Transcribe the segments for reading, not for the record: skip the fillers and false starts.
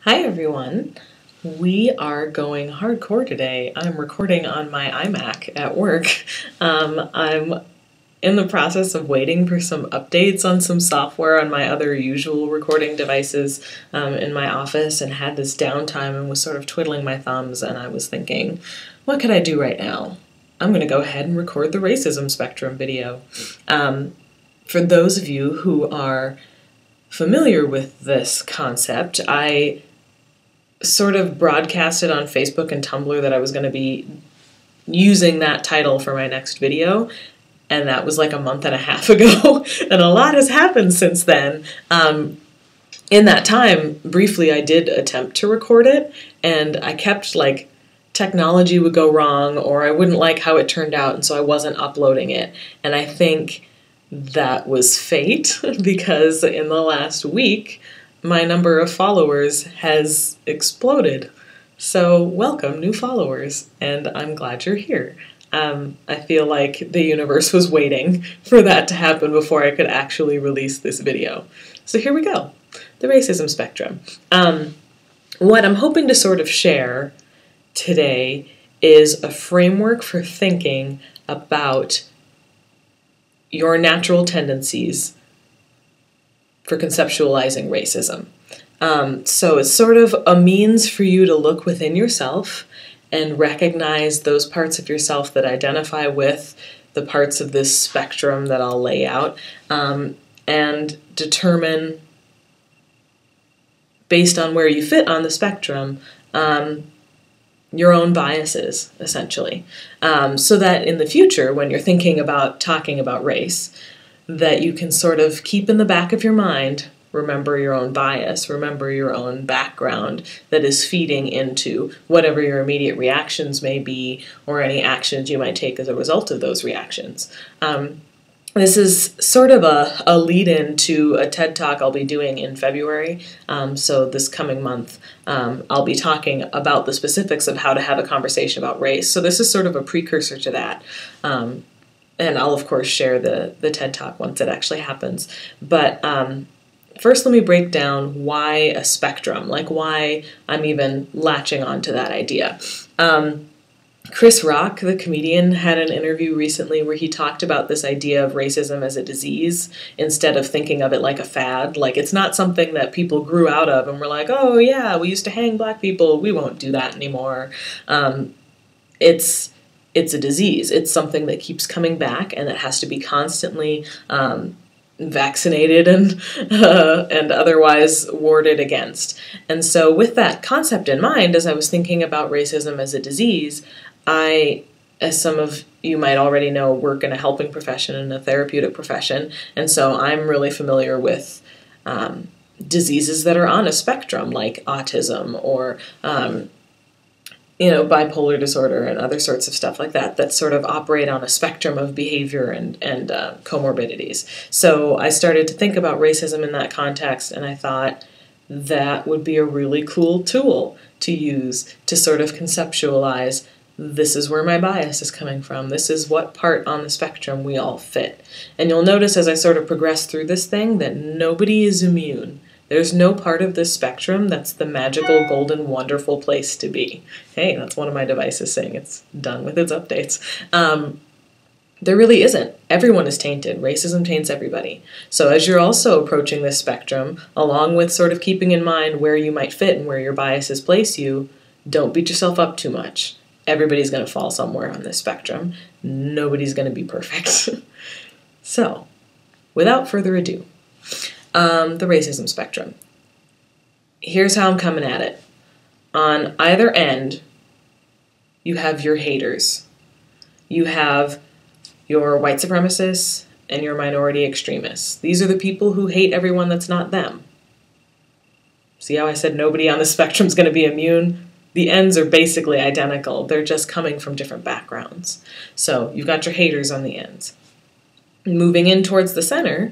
Hi everyone. We are going hardcore today. I'm recording on my iMac at work. I'm in the process of waiting for some updates on some software on my other usual recording devices in my office, and had this downtime and was sort of twiddling my thumbs, and I was thinking, what could I do right now? I'm going to go ahead and record the racism spectrum video. For those of you who are familiar with this concept, I sort of broadcasted on Facebook and Tumblr that I was going to be using that title for my next video, and that was like a month and a half ago, and a lot has happened since then. In that time, briefly, I did attempt to record it, and I kept, technology would go wrong, or I wouldn't like how it turned out, and so I wasn't uploading it. And I think that was fate, because in the last week, my number of followers has exploded. So welcome, new followers, and I'm glad you're here. I feel like the universe was waiting for that to happen before I could actually release this video. So here we go, the racism spectrum. What I'm hoping to sort of share today is a framework for thinking about your natural tendencies for conceptualizing racism. So it's sort of a means for you to look within yourself and recognize those parts of yourself that identify with the parts of this spectrum that I'll lay out, and determine, based on where you fit on the spectrum, your own biases, essentially. So that in the future, when you're thinking about talking about race, that you can sort of keep in the back of your mind, remember your own bias, remember your own background that is feeding into whatever your immediate reactions may be, or any actions you might take as a result of those reactions. This is sort of a lead-in to a TED Talk I'll be doing in February. So this coming month, I'll be talking about the specifics of how to have a conversation about race. So this is sort of a precursor to that. And I'll, of course, share the TED Talk once it actually happens. But first, let me break down why a spectrum, like why I'm even latching on to that idea. Chris Rock, the comedian, had an interview recently where he talked about this idea of racism as a disease instead of thinking of it like a fad. Like, it's not something that people grew out of and were like, oh yeah, we used to hang black people, we won't do that anymore. It's a disease. It's something that keeps coming back and that has to be constantly vaccinated and otherwise warded against. And so with that concept in mind, as I was thinking about racism as a disease, I, as some of you might already know, work in a helping profession, in a therapeutic profession, and so I'm really familiar with diseases that are on a spectrum, like autism or bipolar disorder and other sorts of stuff like that, that sort of operate on a spectrum of behavior and comorbidities. So I started to think about racism in that context, and I thought that would be a really cool tool to use to sort of conceptualize, this is where my bias is coming from, this is what part on the spectrum we all fit. And you'll notice as I sort of progress through this thing that nobody is immune. There's no part of this spectrum that's the magical, golden, wonderful place to be. Hey, that's one of my devices saying it's done with its updates. There really isn't. Everyone is tainted. Racism taints everybody. So as you're also approaching this spectrum, along with sort of keeping in mind where you might fit and where your biases place you, don't beat yourself up too much. Everybody's going to fall somewhere on this spectrum. Nobody's going to be perfect. So, without further ado, the racism spectrum. Here's how I'm coming at it. On either end, you have your haters. You have your white supremacists and your minority extremists. These are the people who hate everyone that's not them. See how I said nobody on the spectrum is going to be immune? The ends are basically identical. They're just coming from different backgrounds. So you've got your haters on the ends. Moving in towards the center,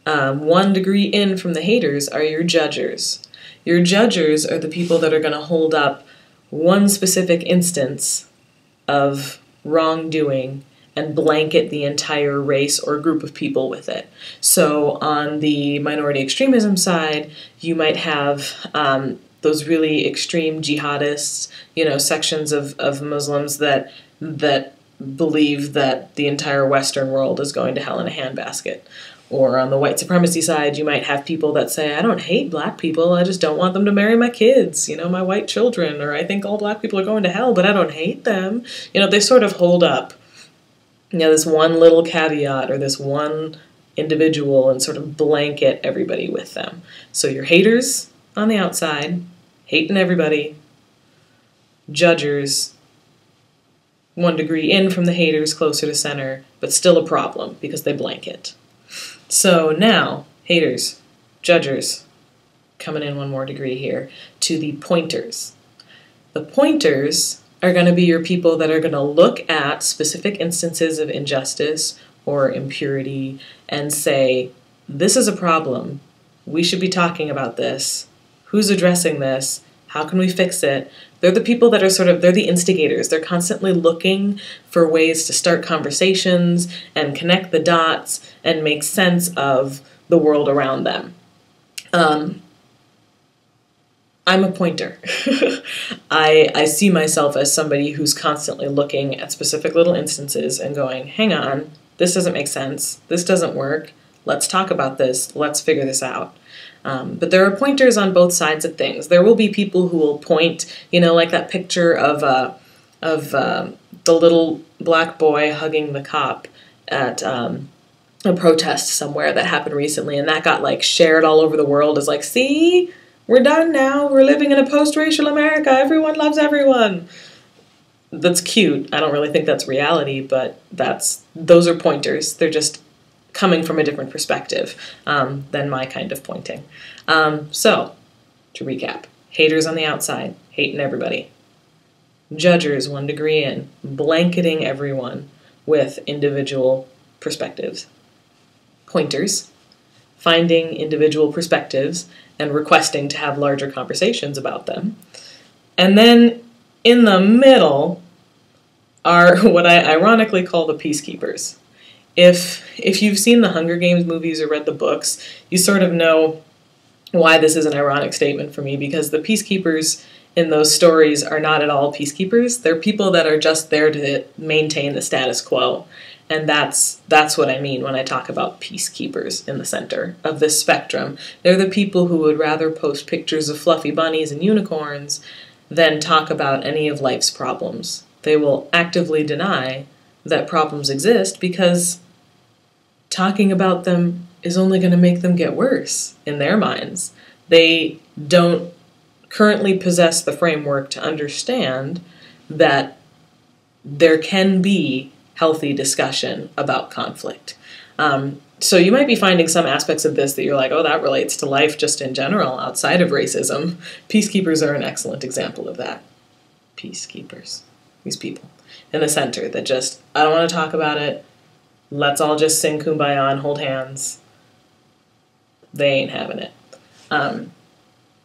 1 degree in from the haters are your judgers. Your judgers are the people that are going to hold up one specific instance of wrongdoing and blanket the entire race or group of people with it. So on the minority extremism side, you might have those really extreme jihadists, sections of Muslims that believe that the entire Western world is going to hell in a handbasket. Or on the white supremacy side, you might have people that say, I don't hate black people, I just don't want them to marry my kids, my white children, or I think all black people are going to hell, but I don't hate them. They sort of hold up, this one little caveat or this one individual and sort of blanket everybody with them. So your haters on the outside, hating everybody, judgers, 1 degree in from the haters, closer to center, but still a problem because they blanket. So now, haters, judgers, coming in 1 more degree here, to the pointers. The pointers are going to be your people that are going to look at specific instances of injustice or impurity and say, this is a problem. We should be talking about this. Who's addressing this? How can we fix it? They're the people that are they're the instigators. They're constantly looking for ways to start conversations and connect the dots and make sense of the world around them. I'm a pointer. I see myself as somebody who's constantly looking at specific little instances and going, hang on, this doesn't make sense. This doesn't work. Let's talk about this. Let's figure this out. But there are pointers on both sides of things. There will be people who will point, like that picture of the little black boy hugging the cop at a protest somewhere that happened recently, and that got shared all over the world as see, we're done now. We're living in a post-racial America. Everyone loves everyone. That's cute. I don't really think that's reality, but those are pointers. They're just coming from a different perspective than my kind of pointing. So, to recap, haters on the outside, hating everybody. Judgers 1 degree in, blanketing everyone with individual perspectives. Pointers, finding individual perspectives and requesting to have larger conversations about them. And then in the middle are what I ironically call the peacekeepers. If you've seen the Hunger Games movies or read the books, you sort of know why this is an ironic statement for me, because the peacekeepers in those stories are not at all peacekeepers. They're people that are just there to maintain the status quo. And that's what I mean when I talk about peacekeepers in the center of this spectrum. They're the people who would rather post pictures of fluffy bunnies and unicorns than talk about any of life's problems. They will actively deny that problems exist because talking about them is only going to make them get worse in their minds. They don't currently possess the framework to understand that there can be healthy discussion about conflict. So you might be finding some aspects of this that you're like, oh, that relates to life just in general outside of racism. Peacekeepers are an excellent example of that. Peacekeepers. These people in the center that just, I don't want to talk about it. Let's all just sing Kumbaya and hold hands. They ain't having it. And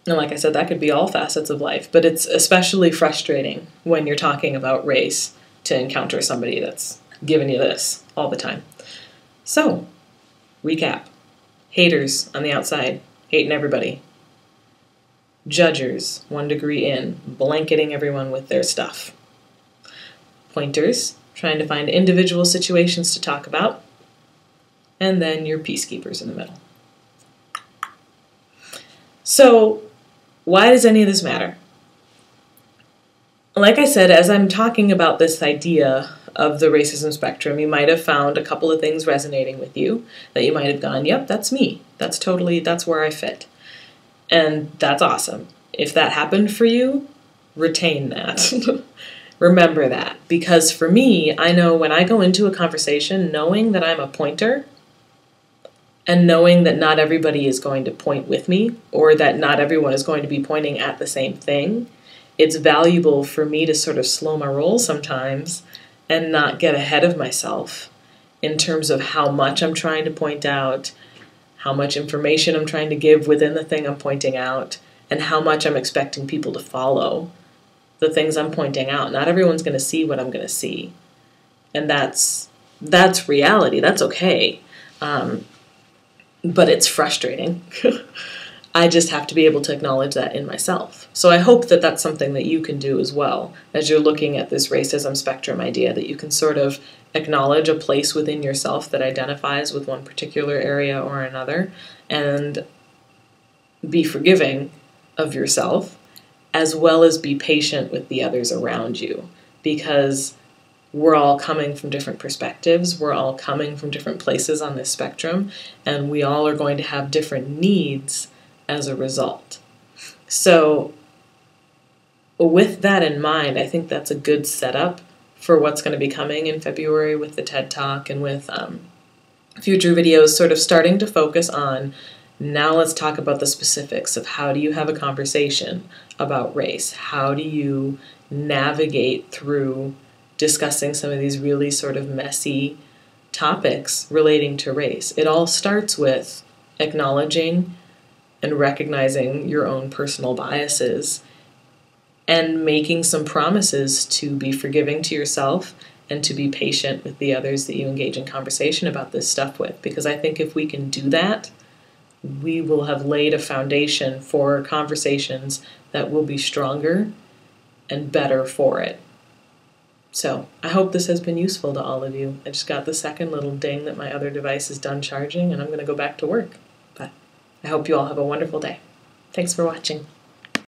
like I said, that could be all facets of life, but it's especially frustrating when you're talking about race to encounter somebody that's giving you this all the time. So, recap. Haters on the outside, hating everybody. Judgers, 1 degree in, blanketing everyone with their stuff. Pointers, trying to find individual situations to talk about. And then your peacekeepers in the middle. So, why does any of this matter? Like I said, as I'm talking about this idea of the racism spectrum, you might have found a couple of things resonating with you that you might have gone, yep, that's me. That's where I fit. And that's awesome. If that happened for you, retain that. Remember that. Because for me, I know when I go into a conversation knowing that I'm a pointer and knowing that not everybody is going to point with me or that not everyone is going to be pointing at the same thing, it's valuable for me to sort of slow my roll sometimes and not get ahead of myself in terms of how much I'm trying to point out, how much information I'm trying to give within the thing I'm pointing out, and how much I'm expecting people to follow the things I'm pointing out. Not everyone's going to see what I'm going to see. And that's reality. That's okay. But it's frustrating. I just have to be able to acknowledge that in myself. So I hope that that's something that you can do as well as you're looking at this racism spectrum idea, that you can sort of acknowledge a place within yourself that identifies with one particular area or another and be forgiving of yourself, as well as be patient with the others around you, because we're all coming from different perspectives, we're all coming from different places on this spectrum, and we all are going to have different needs as a result. So with that in mind, I think that's a good setup for what's going to be coming in February with the TED Talk and with future videos, sort of starting to focus on, now let's talk about the specifics of how do you have a conversation about race? How do you navigate through discussing some of these really sort of messy topics relating to race? It all starts with acknowledging and recognizing your own personal biases and making some promises to be forgiving to yourself and to be patient with the others that you engage in conversation about this stuff with. Because I think if we can do that, we will have laid a foundation for conversations that will be stronger and better for it. So I hope this has been useful to all of you. I just got the second little ding that my other device is done charging, and I'm going to go back to work. But I hope you all have a wonderful day. Thanks for watching.